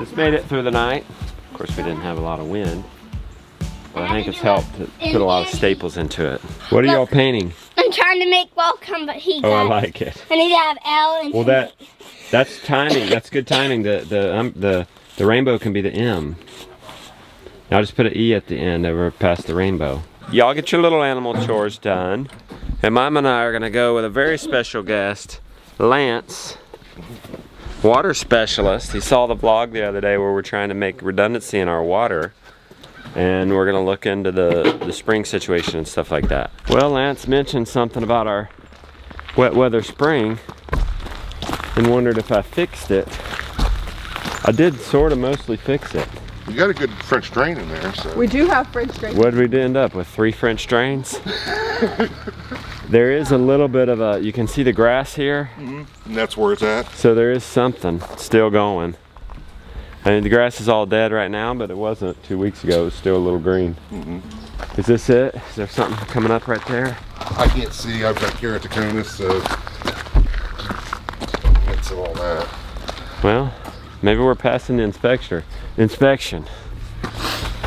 This made it through the night. Of course, we didn't have a lot of wind, but I think it's helped to put a lot of staples into it. What are y'all painting? I'm trying to make welcome, but he Oh, I like it. I need to have L and Well, that's timing. That's good timing. The rainbow can be the M. Now just put an E at the end over past the rainbow. Y'all get your little animal chores done, and Mom and I are gonna go with a very special guest, Lance, water specialist. He saw the vlog the other day where we're trying to make redundancy in our water, and we're gonna look into the spring situation and stuff like that. Well, Lance mentioned something about our wet weather spring and wondered if I fixed it. I did sort of mostly fix it. You got a good French drain in there, so. We do have French drains. What did we end up with? 3 French drains? There is a little bit of a, you can see the grass here. And that's where it's at. So there is something still going. I mean, the grass is all dead right now, but it wasn't 2 weeks ago. It was still a little green. Is this it? Is there something coming up right there? I can't see. I've got keratoconus, so that's all that. Well, maybe we're passing the inspection.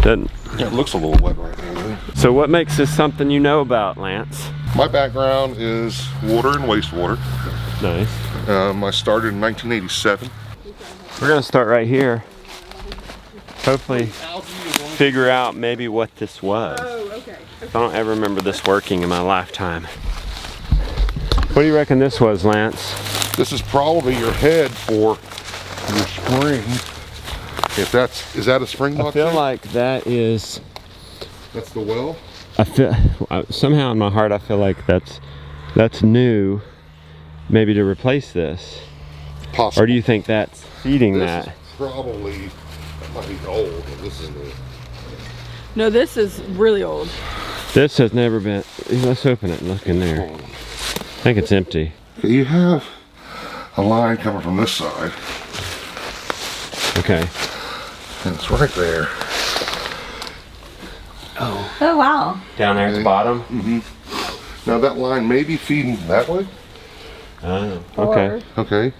Doesn't. Yeah, it looks a little wet right now. So what makes this something you know about, Lance? My background is water and wastewater. Nice. I started in 1987. We're gonna start right here. Hopefully figure out maybe what this was. Oh, okay. I don't ever remember this working in my lifetime. What do you reckon this was, Lance? This is probably your head for your spring. If that's, is that a spring box? I feel like that is, That's the well? I feel, somehow in my heart I feel like that's new, maybe to replace this. Possible. Or do you think that's feeding This that? is probably, that might be old, but this is new. No, this is really old. This has never been, let's open it and look in there. I think it's empty. You have a line coming from this side, Okay. and it's right there. Oh wow. Down there at the bottom? Now that line may be feeding that way. Oh, okay. Okay.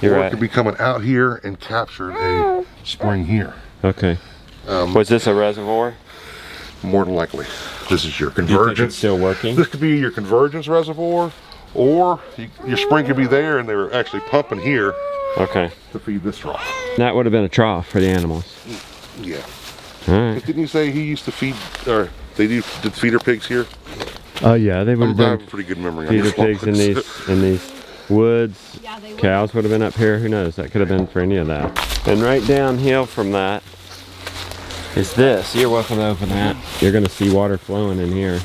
You're or right. it could be coming out here and captured a spring here. Okay. Was this a reservoir? More than likely. This is your Do you think it's convergence. still working? This could be your convergence reservoir, or your spring could be there and they were actually pumping here Okay. to feed this trough. That would have been a trough for the animals. Yeah. All right. But didn't you say he used to feed, or they did feeder pigs here? Oh yeah, they would have I have done a pretty good memory on feeder this pigs in these woods. Yeah, they would. Cows would have been up here. Who knows? That could have been for any of that. And right downhill from that is this. You're welcome to open that. You're gonna see water flowing in here.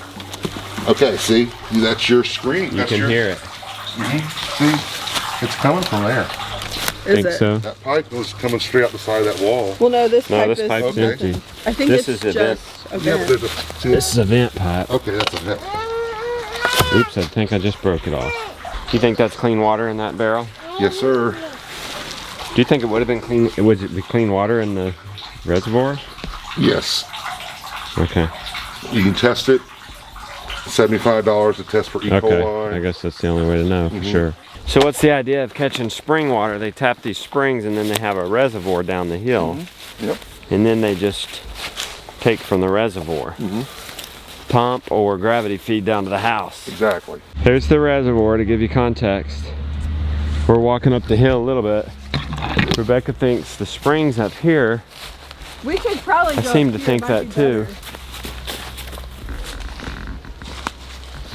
Okay, see, that's your screen. You That's can your, hear it. See, it's coming from there. Is Think it? so? That pipe was coming straight out the side of that wall. Well, no, this No, pipe this is. pipe's Okay. empty. I think This it's is a vent. just a Yeah, but vent. there's a, see, This is a vent pipe. okay, that's a vent. Oops, I think I just broke it off. You think that's clean water in that barrel? Yes, sir. Do you think it would have been clean? Would it be clean water in the reservoir? Yes. Okay. You can test it. $75 to test for E. Okay. coli. I guess that's the only way to know for sure. So what's the idea of catching spring water? They tap these springs and then they have a reservoir down the hill. Yep. And then they just take from the reservoir. Pump or gravity feed down to the house. Exactly. There's the reservoir to give you context. We're walking up the hill a little bit. Rebecca thinks the spring's up here. We could probably. I go seem up to here, think might that be too. better.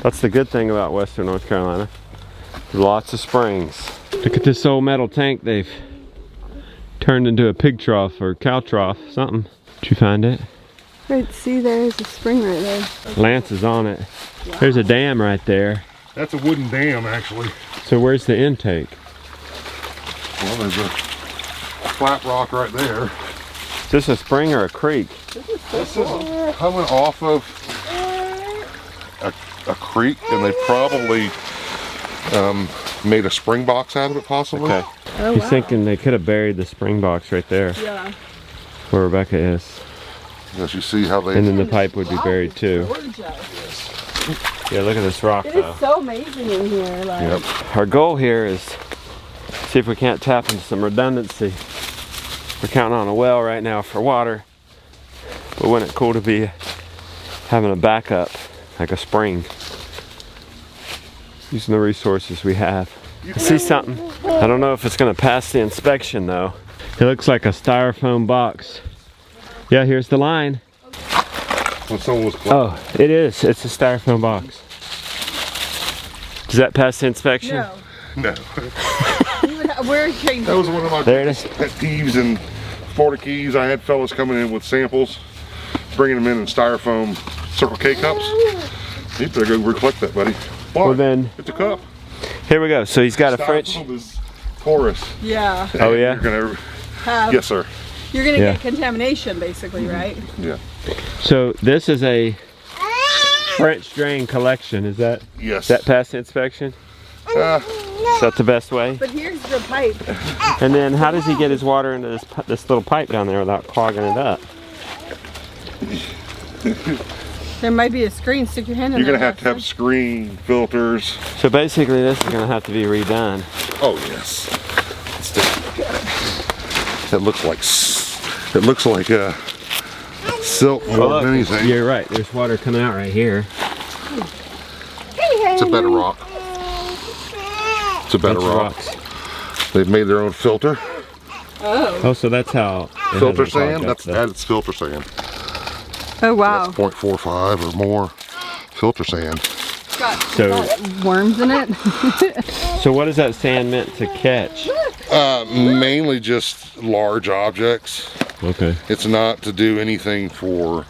That's the good thing about Western North Carolina. Lots of springs. Look at this old metal tank they've turned into a pig trough or cow trough, something. Did you find it? Right, see, there's a spring right there. Lance is on it. There's a dam right there. That's a wooden dam, actually. So where's the intake? Well, there's a flat rock right there. Is this a spring or a creek? This is coming off of a creek, and they probably made a spring box out of it, possibly. Okay. Oh, He's wow. thinking they could have buried the spring box right there Yeah. where Rebecca is. As you see how they. And then the pipe would be buried too. Gorgeous. Yeah, look at this rock It though. is so amazing in here. Like, Yep. Our goal here is see if we can't tap into some redundancy We're counting on a well right now for water. But wouldn't it cool to be having a backup, like a spring? Using the resources we have. I see something. I don't know if it's gonna pass the inspection though. It looks like a styrofoam box. Yeah, here's the line. When someone was Oh, it is. It's a styrofoam box. Does that pass the inspection? No. No. We're changing. That was one of my There it is. pet peeves in Florida Keys. I had fellas coming in with samples, bringing them in styrofoam Circle K cups. You better go recollect that, buddy. Why? Well then, It's a cup. here we go. So he's got a French. Styrofoam is porous. Yeah. Oh yeah? You're gonna, Have, yes, sir. You're gonna Yeah. get contamination, basically, right? Yeah. So this is a French drain collection. Is that Yes. pass the inspection? Is that the best way? But here's the pipe. And then how does he get his water into this little pipe down there without clogging it up? There might be a screen. Stick your hand in You're there. gonna have to have screen filters. So basically this is gonna have to be redone. Oh yes. It looks like silk more Well, than look, anything. you're right. There's water coming out right here. It's a bed of rock. It's a bed of Bunch of rock. rocks. They've made their own filter. Oh, so that's how it Filter hasn't clogged sand. up That's filter sand. Oh wow. That's 0.45 or more filter sand. So, Worms in it. so what is that sand meant to catch? Mainly just large objects. Okay. It's not to do anything for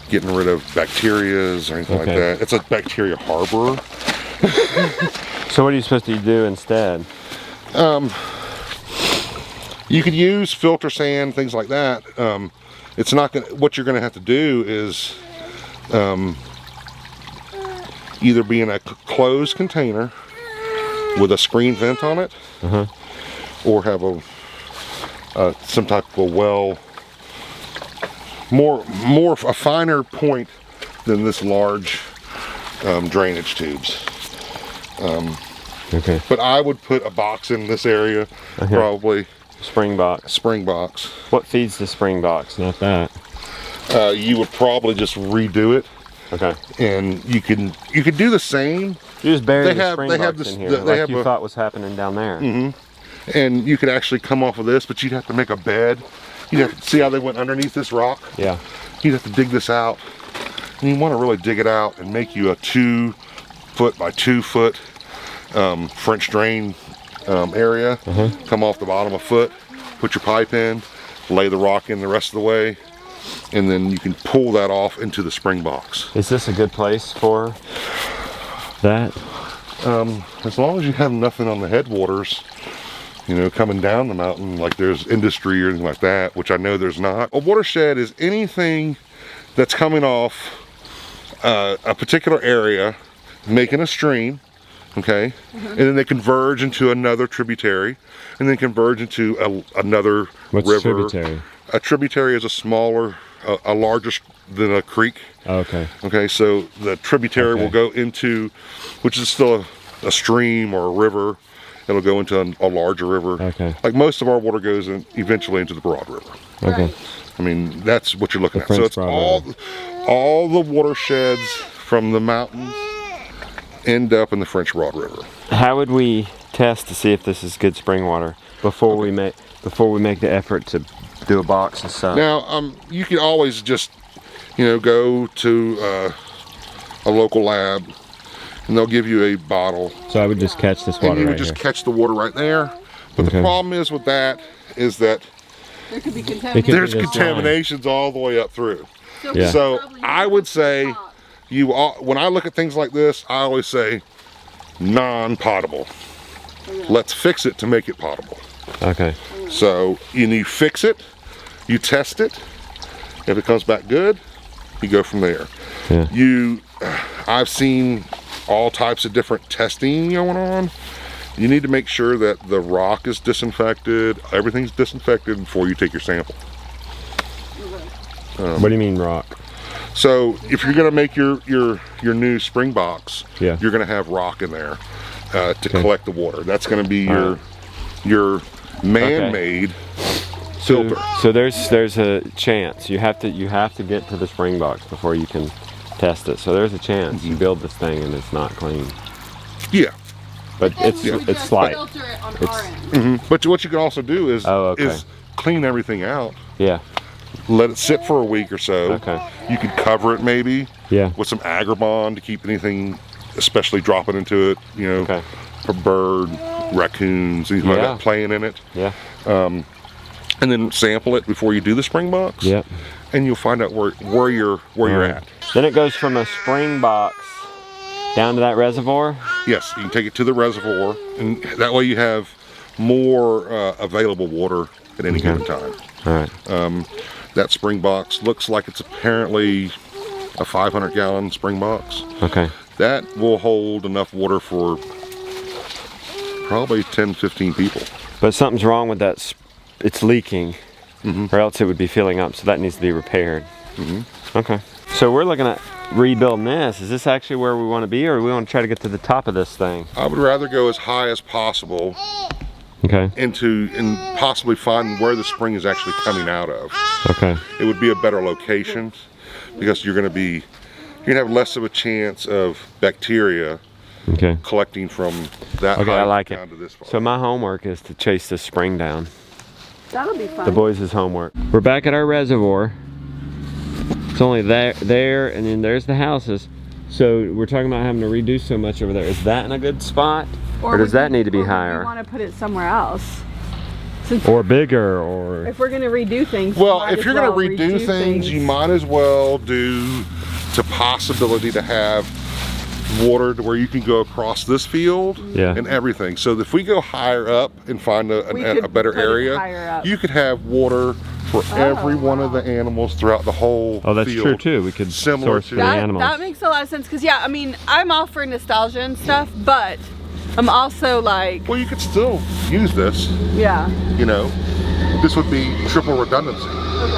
getting rid of bacterias or anything like Okay. that. It's a bacteria harborer. So what are you supposed to do instead? You could use filter sand, things like that. It's not gonna. What you're gonna have to do is either be in a closed container with a screen vent on it, or have some type of a well, a finer point than this large drainage tubes. Okay. But I would put a box in this area, probably Spring box. spring box. What feeds the spring box? Not that. You would probably just redo it, Okay. and you could do the same, You just bury They the have- spring they box have this- in here, they like have you a- thought was happening down there. and you could actually come off of this, but you'd have to make a bed. You'd have to see how they went underneath this rock. Yeah. You'd have to dig this out, and you want to really dig it out and make you a 2 foot by 2 foot French drain area. Come off the bottom a foot, put your pipe in, lay the rock in the rest of the way, and then you can pull that off into the spring box. Is this a good place for that? As long as you have nothing on the headwaters, coming down the mountain, like there's industry or anything like that, which I know there's not. A watershed is anything that's coming off a particular area, making a stream, okay? And then they converge into another tributary, and then converge into another What's river. tributary? A tributary is a larger than a creek. Okay. Okay, so the tributary Okay. will go into, which is still a stream or a river. It'll go into a larger river. Okay. Like most of our water goes eventually into the Broad River. Okay. I mean, that's what you're looking at. So French it's Broad all the watersheds from the mountains end up in the French Broad River. How would we test to see if this is good spring water before we make the effort to do a box and stuff? Now, you can always just, go to a local lab, and they'll give you a bottle, So I would just catch this water and you right would just here. catch the water right there. But Okay. the problem is with that is that There could be It could contamination. there's be this contaminations all the way up through. Yeah. So I would say when I look at things like this, I always say non-potable. Let's fix it to make it potable. line. Okay. So you fix it, you test it. If it comes back good, you go from there. Yeah. I've seen all types of different testing going on. You need to make sure that the rock is disinfected, everything's disinfected before you take your sample. What do you mean rock? So if you're gonna make your new spring box, Yeah. you're gonna have rock in there to collect the water. That's gonna be your man-made filter. So there's a chance. You have to get to the spring box before you can test it. So there's a chance you build this thing and it's not clean. Yeah. But it's slight. Filter it on It's- our end. But what you can also do is okay. clean everything out. Yeah. Let it sit for a week or so. Okay. You could cover it maybe Yeah. with some Agribond to keep anything, especially dropping into it, you know, Okay. a bird, raccoons, anything like Yeah. that playing in it. Yeah. And then sample it before you do the spring box. Yep. And you'll find out where you're Alright. at. Then it goes from a spring box down to that reservoir. Yes, you can take it to the reservoir, and that way you have more available water at any given time. All right. That spring box looks like it's apparently a 500-gallon spring box. Okay. That will hold enough water for probably 10, 15 people. But something's wrong with that. It's leaking, or else it would be filling up. So that needs to be repaired. Okay. So we're looking at rebuilding this. Is this actually where we want to be, or we want to try to get to the top of this thing? I would rather go as high as possible Okay. and possibly find where the spring is actually coming out of. Okay. It would be a better location because you're going to have less of a chance of bacteria Okay. collecting from that Okay, height I like down it. to this far. So my homework is to chase this spring down. That'll be fun. The boys' homework. We're back at our reservoir. It's only there, and then there's the houses. So we're talking about having to redo so much over there. Is that in a good spot, or does that need to be higher, We want to put it somewhere else. or bigger, or? If we're going to redo things. Well, might if as you're going well to redo things, you might as well do the possibility to have water to where you can go across this field Yeah. and everything. So if we go higher up and find We a could better put it area, higher up. you could have water for every one of the animals throughout the whole Oh, that's field. true too. We could Similar source to for the that- animals. That makes a lot of sense because, yeah, I mean, I'm all for nostalgia and stuff, but I'm also like, Well, you could still use this, yeah. you know. This would be triple redundancy.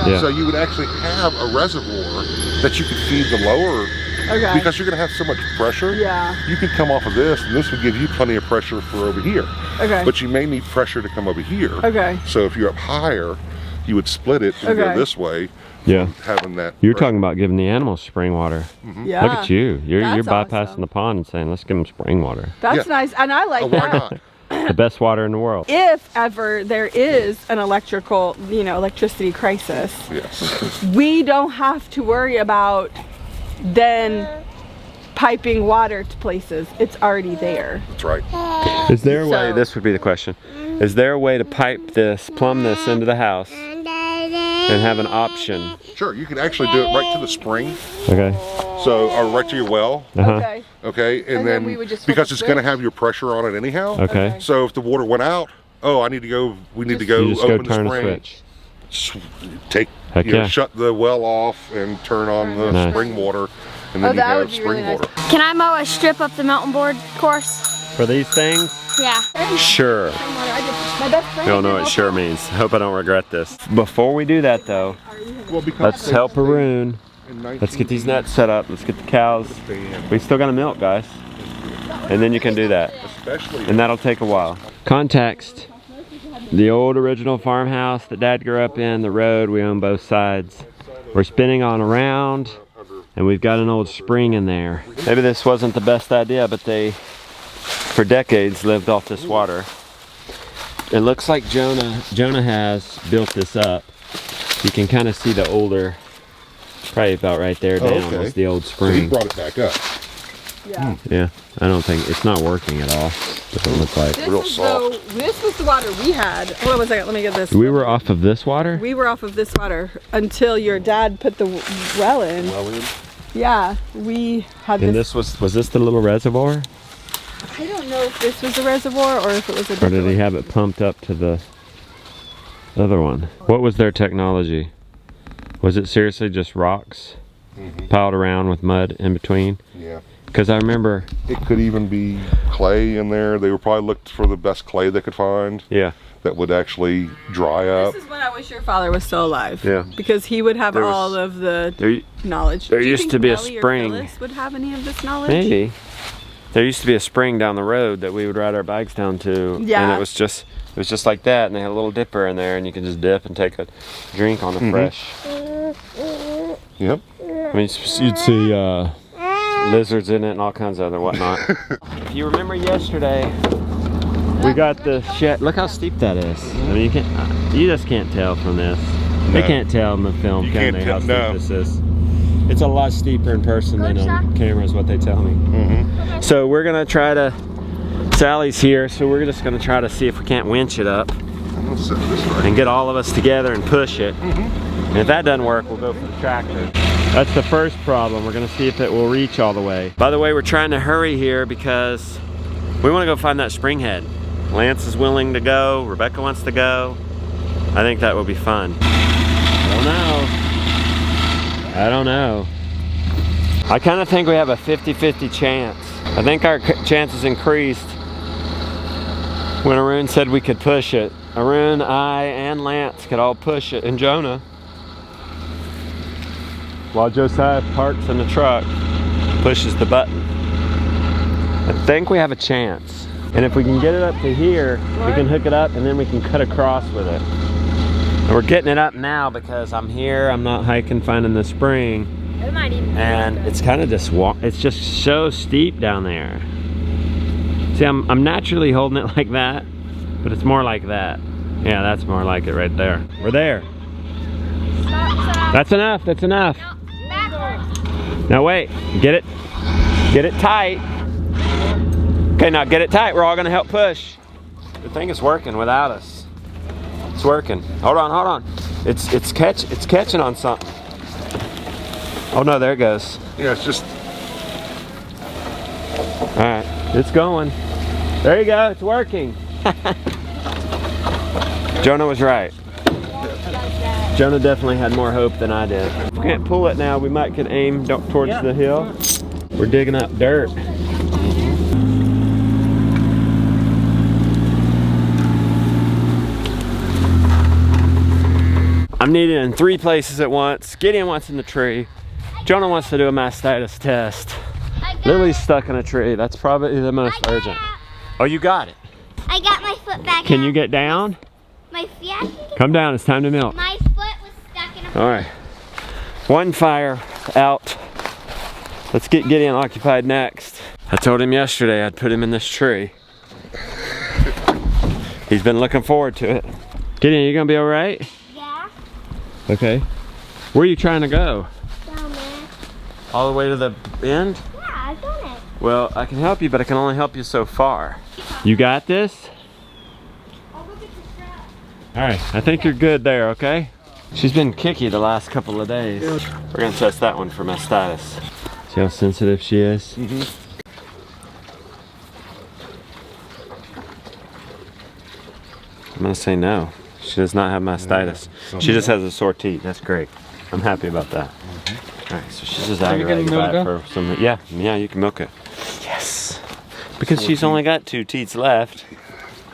Yeah. So you would actually have a reservoir that you could feed the lower, Okay. because you're gonna have so much pressure. Yeah. You could come off of this, and this would give you plenty of pressure for over here. Okay. But you may need pressure to come over here. Okay. So if you're up higher, you would split it and go Okay. this way, Yeah. having that. You're talking about giving the animals spring water. Yeah. Look at you. You're That's bypassing awesome. the pond and saying, let's give them spring water. That's Yeah. nice, and I like Oh, why that. not? The best water in the world. If ever there is an electricity crisis, Yes. we don't have to worry about then piping water to places. It's already there. That's right. Is there a way, So- this would be the question, is there a way to pipe this, plumb this into the house and have an option? Sure, you can actually do it right to the spring. Okay. So, or right to your well. Uh-huh. Okay. Okay, and then then we would just flip because the it's going to switch? have your pressure on it anyhow. Okay. So if the water went out, oh, I need to go. We need to go You just go open the turn a spring. switch. Take, Heck you know, yeah. shut the well off and turn on the Nice. spring water, and then Oh, you that would have be spring really nice. water. Can I mow a strip up the mountain board course? For these things? Yeah. Sure. My best friend. I don't know what sure means. Hope I don't regret this. Before we do that though, Well, because let's help Arun. in Let's get these nets set up. Let's get the cows. We still gotta milk, guys. And then you can do that. especially And that'll take a while. Context. The old original farmhouse that Dad grew up in, the road, we own both sides. We're spinning on around, and we've got an old spring in there. Maybe this wasn't the best idea, but they, for decades, lived off this water. It looks like Jonah has built this up. You can kind of see the older, probably about right there down okay. is the old So he spring. brought it back up. Yeah. Yeah, I don't think, it's not working at all. Doesn't look like. This Real is soft. this was the water we had. Hold on one second. Let me get this. We were off of this water? We were off of this water until your dad put the well in. Well, in. Yeah, we had And this. this was this the little reservoir? I don't know if this was a reservoir or if it was a Or different did he one. have it pumped up to the other one? What was their technology? Was it seriously just rocks piled around with mud in between? Yeah. Because I remember, It could even be clay in there. They were probably looked for the best clay they could find yeah, that would actually dry up. This is when I wish your father was still alive. Yeah. Because he would have There was- all of the there knowledge. there Do you used think to be a Melly or spring. Phyllis would have any of this knowledge? maybe. There used to be a spring down the road that we would ride our bikes down to, and Yeah. it was just like that, and they had a little dipper in there, and you can just dip and take a drink on the fresh. Yep. I mean, you'd see lizards in it and all kinds of other whatnot. If you remember yesterday, we got the shed. Look how steep that is. I mean, you just can't tell from this. They can't tell in the film, You can can't they, how tell, steep this is? It's a lot steeper in person than on camera, is what they tell me. Mm-hmm. So we're gonna try to. Sally's here, so we're just gonna try to see if we can't winch it up Let's set this right. and get all of us together and push it. And if that doesn't work, we'll go for the tractor. That's the first problem. We're gonna see if it will reach all the way. By the way, we're trying to hurry here because we wanna go find that spring head. Lance is willing to go, Rebecca wants to go. I think that will be fun. I don't know. I kind of think we have a 50-50 chance. I think our chances increased when Arun said we could push it. Arun, I, and Lance could all push it, and Jonah. While Josiah parks in the truck, pushes the button. I think we have a chance. And if we can get it up to here, we can hook it up and then we can cut across with it. And we're getting it up now because I'm here, I'm not hiking, finding the spring. It might even be And it's kind of just it's just so steep down there. See, I'm naturally holding it like that, but it's more like that. Yeah, that's more like it right there. We're there. Stop. That's enough, that's enough. No, backwards. Now wait, get it tight. Okay, now get it tight. We're all gonna help push. The thing is working without us. It's working. Hold on. It's catching on something. Oh no, there it goes. Yeah, it's just. All right, it's going. There you go, it's working. Jonah was right. Jonah definitely had more hope than I did. If we can't pull it now, we might could aim towards the hill. We're digging up dirt. I'm needed in 3 places at once. Gideon wants in the tree. Jonah wants to do a mastitis test. Lily's stuck in a tree. That's probably the most urgent. Oh, you got it. I got my foot back. Can you get down? My feet. Come down, it's time to milk. My foot was stuck in a. All right. One fire out. Let's get Gideon occupied next. I told him yesterday I'd put him in this tree. He's been looking forward to it. Gideon, you gonna be all right? Yeah. Okay. Where are you trying to go? Down there. All the way to the end? Yeah, I've done it. Well, I can help you, but I can only help you so far. You got this? Oh, look at the strap. All right, I think you're good there, okay? She's been kicky the last couple of days. We're gonna test that one for mastitis. See how sensitive she is? Mm-hmm. I'm gonna say no. She does not have mastitis. She just has a sore teeth. That's great. I'm happy about that. All right, so she's just aggravated by it for some. Yeah, you can milk it. Yes, because she's only got 2 teats left.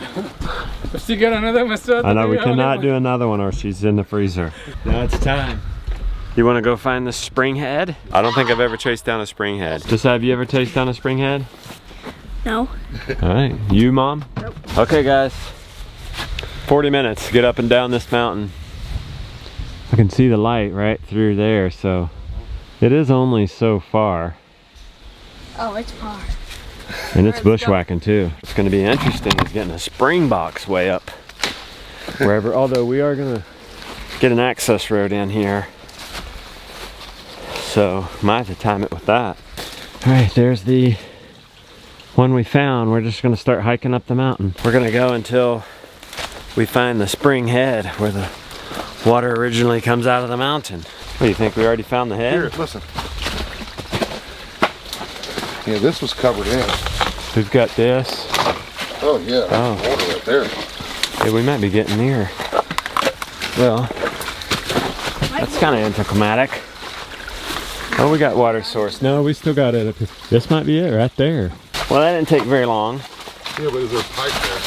I know we cannot do another one, or she's in the freezer. Now it's time. You want to go find the spring head? I don't think I've ever chased down a spring head. Just have you ever chased down a spring head? No. All right, you, Mom? Nope. Okay, guys. 40 minutes, get up and down this mountain. I can see the light right through there, so it is only so far. Oh, it's far. And it's bushwhacking too. It's gonna be interesting is getting a spring box way up. Wherever, although we are gonna get an access road in here. So, might have to time it with that. All right, there's the one we found. We're just gonna start hiking up the mountain. We're gonna go until we find the spring head where the water originally comes out of the mountain. What do you think? We already found the head? Here, listen. Yeah, this was covered in. We've got this. Oh yeah, Oh. water right there. Yeah, we might be getting near. Well, that's kind of anticlimactic. Oh, we got water source. No, we still got it. This might be it right there. Well, that didn't take very long. Yeah, but is there a pipe there?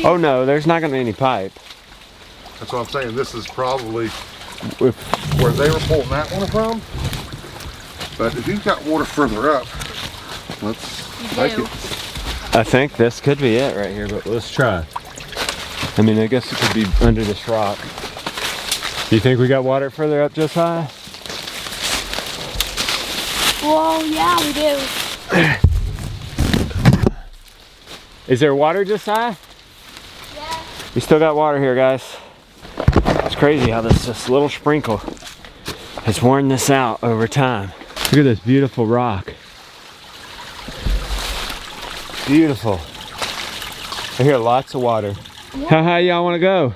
Oh no, there's not gonna be any pipe. That's what I'm saying. This is probably where they were pulling that one from. But if you've got water further up, let's take it. I think this could be it right here, but let's try. I mean, I guess it could be under this rock. Do you think we got water further up, Josiah? Well, yeah, we do. Is there water, Josiah? Yeah. We still got water here, guys. It's crazy how this little sprinkle has worn this out over time. Look at this beautiful rock. Beautiful. I hear lots of water. How high y'all want to go?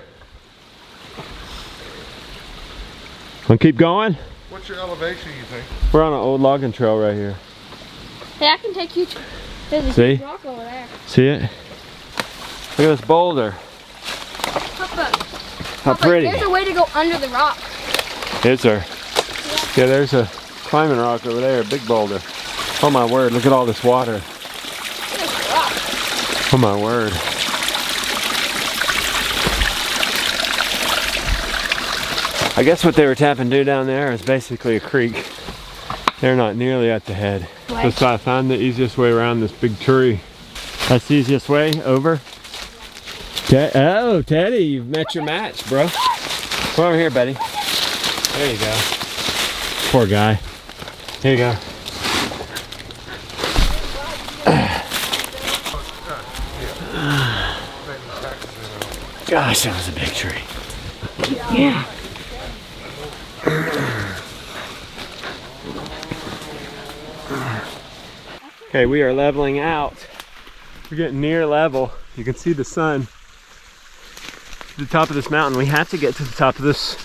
Want to keep going? What's your elevation, you think? We're on an old logging trail right here. Hey, I can take you to there's a See? huge rock over there. See it? Look at this boulder. Papa, How pretty. there's a way to go under the rock. Is there? Yeah, there's a climbing rock over there, a big boulder. Oh my word, look at all this water. There's a rock. Oh my word. I guess what they were tapping to down there is basically a creek. They're not nearly at the head. Right. So I found the easiest way around this big tree. That's the easiest way over. Oh, Teddy, you've met your match, bro. Come over here, buddy. There you go. Poor guy. Here you go. Gosh, that was a big tree. Yeah. Okay, we are leveling out. We're getting near level. You can see the sun to the top of this mountain. We have to get to the top of this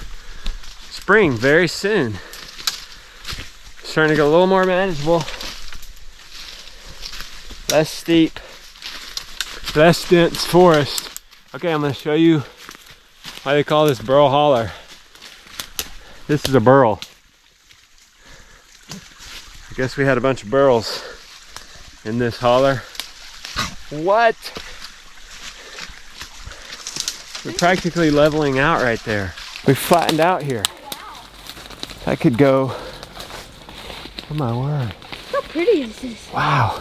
spring very soon. It's starting to get a little more manageable. Less steep, less dense forest. Okay, I'm gonna show you why they call this burl holler. This is a burl. I guess we had a bunch of burls in this holler. What? We're practically leveling out right there. We flattened out here. That could go, oh my word. How pretty is this? Wow.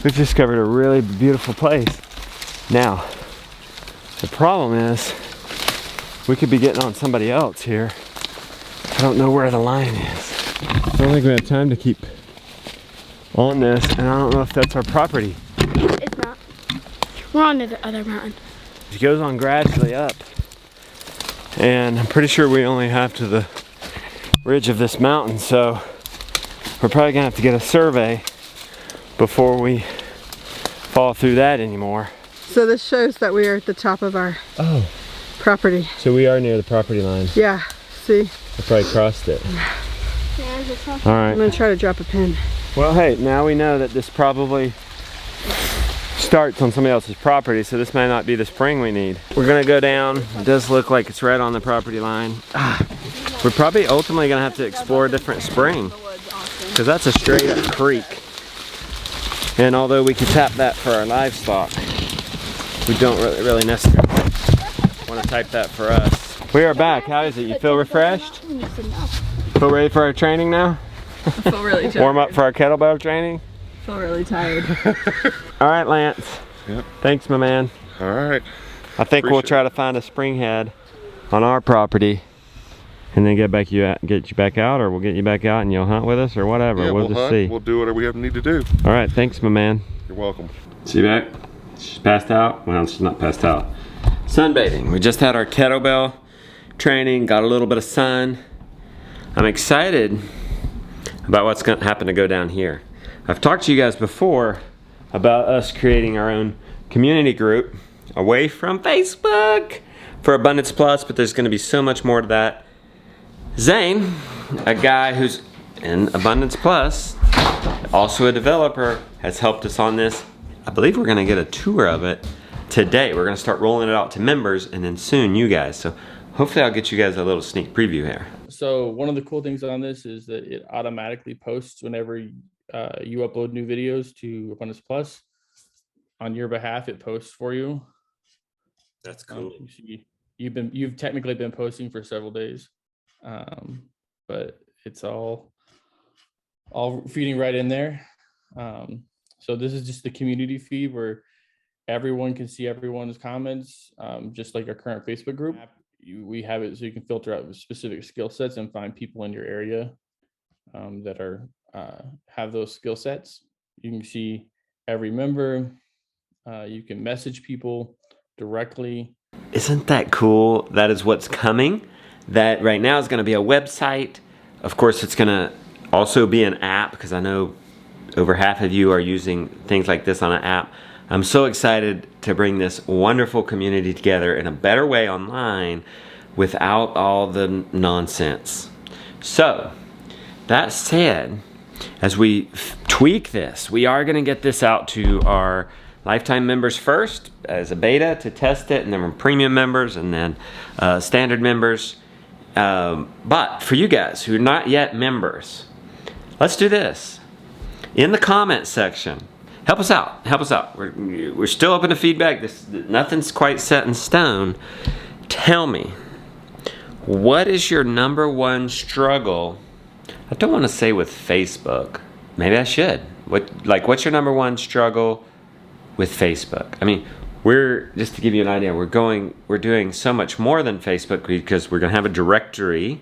We've discovered a really beautiful place. Now, the problem is we could be getting on somebody else here. I don't know where the line is. I don't think we have time to keep on this, and I don't know if that's our property. It's not. We're on the other mountain. It goes on gradually up, and I'm pretty sure we only have to the ridge of this mountain, so we're probably gonna have to get a survey before we fall through that anymore. So this shows that we are at the top of our property. So we are near the property line. Yeah, see? I probably crossed it. Yeah, there's a truck. All I'm right. gonna try to drop a pin. Well, hey, now we know that this probably starts on somebody else's property, so this may not be the spring we need. We're gonna go down. It does look like it's right on the property line. We're probably ultimately gonna have to explore a different spring, because that's a straight up creek. And although we could tap that for our livestock, we don't really necessarily want to type that for us. We are back. How is it? You feel refreshed? Feel ready for our training now? I feel really tired. Warm up for our kettlebell training? I feel really tired. All right, Lance. Yep. Thanks, my man. All right. I think we'll Appreciate try to find a spring head on our property and then get you back out, or we'll get you back out and you'll hunt with us or whatever. Yeah, we'll just see. We'll do whatever we need to do. All right, thanks, my man. You're welcome. See back? She's passed out. Well, she's not passed out. Sunbathing. We just had our kettlebell training, got a little bit of sun. I'm excited about what's going to happen to go down here. I've talked to you guys before about us creating our own community group away from Facebook for Abundance Plus, but there's going to be so much more to that. Zane, a guy who's in Abundance Plus, also a developer, has helped us on this. I believe we're going to get a tour of it today. We're going to start rolling it out to members and then soon you guys. So hopefully I'll get you guys a little sneak preview here. So one of the cool things on this is that it automatically posts whenever you upload new videos to Abundance Plus. On your behalf, it posts for you. That's cool. You've technically been posting for several days, but it's all feeding right in there. So this is just the community feed where everyone can see everyone's comments, just like our current Facebook group. We have it so you can filter out specific skill sets and find people in your area that are have those skill sets. You can see every member. You can message people directly. Isn't that cool? That is what's coming. That right now is going to be a website. Of course, it's going to also be an app, because I know over half of you are using things like this on an app. I'm so excited to bring this wonderful community together in a better way online without all the nonsense. So, that said, as we tweak this, we are going to get this out to our lifetime members first as a beta to test it, and then we're premium members, and then standard members. But for you guys who are not yet members, let's do this. In the comment section, help us out. Help us out. We're still open to feedback. Nothing's quite set in stone. Tell me, what is your number one struggle? I don't want to say with Facebook. Maybe I should. What's your number one struggle with Facebook? I mean, just to give you an idea, we're doing so much more than Facebook, because we're going to have a directory.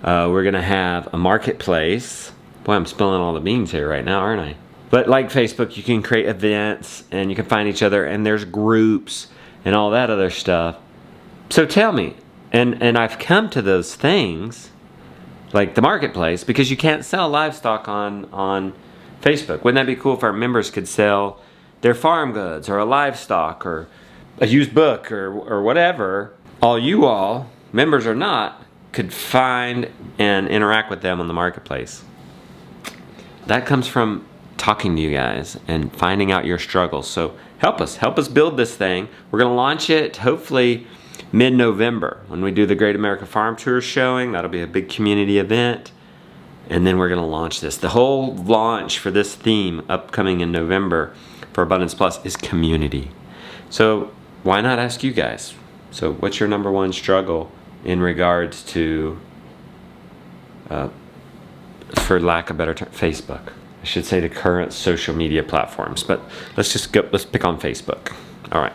We're going to have a marketplace. Boy, I'm spilling all the beans here right now, aren't I? But like Facebook, you can create events and you can find each other, and there's groups and all that other stuff. So tell me, and I've come to those things like the marketplace, because you can't sell livestock on Facebook. Wouldn't that be cool if our members could sell their farm goods or a livestock or a used book or whatever? All members or not, could find and interact with them on the marketplace. That comes from talking to you guys and finding out your struggles. So help us build this thing. We're going to launch it hopefully mid-November when we do the Great America Farm Tour showing. That'll be a big community event. And then we're going to launch this. The whole launch for this theme upcoming in November for Abundance Plus is community. So why not ask you guys? So what's your number one struggle in regards to, for lack of a better term, Facebook? I should say the current social media platforms, but let's pick on Facebook. All right.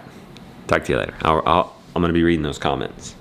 Talk to you later. I'm going to be reading those comments.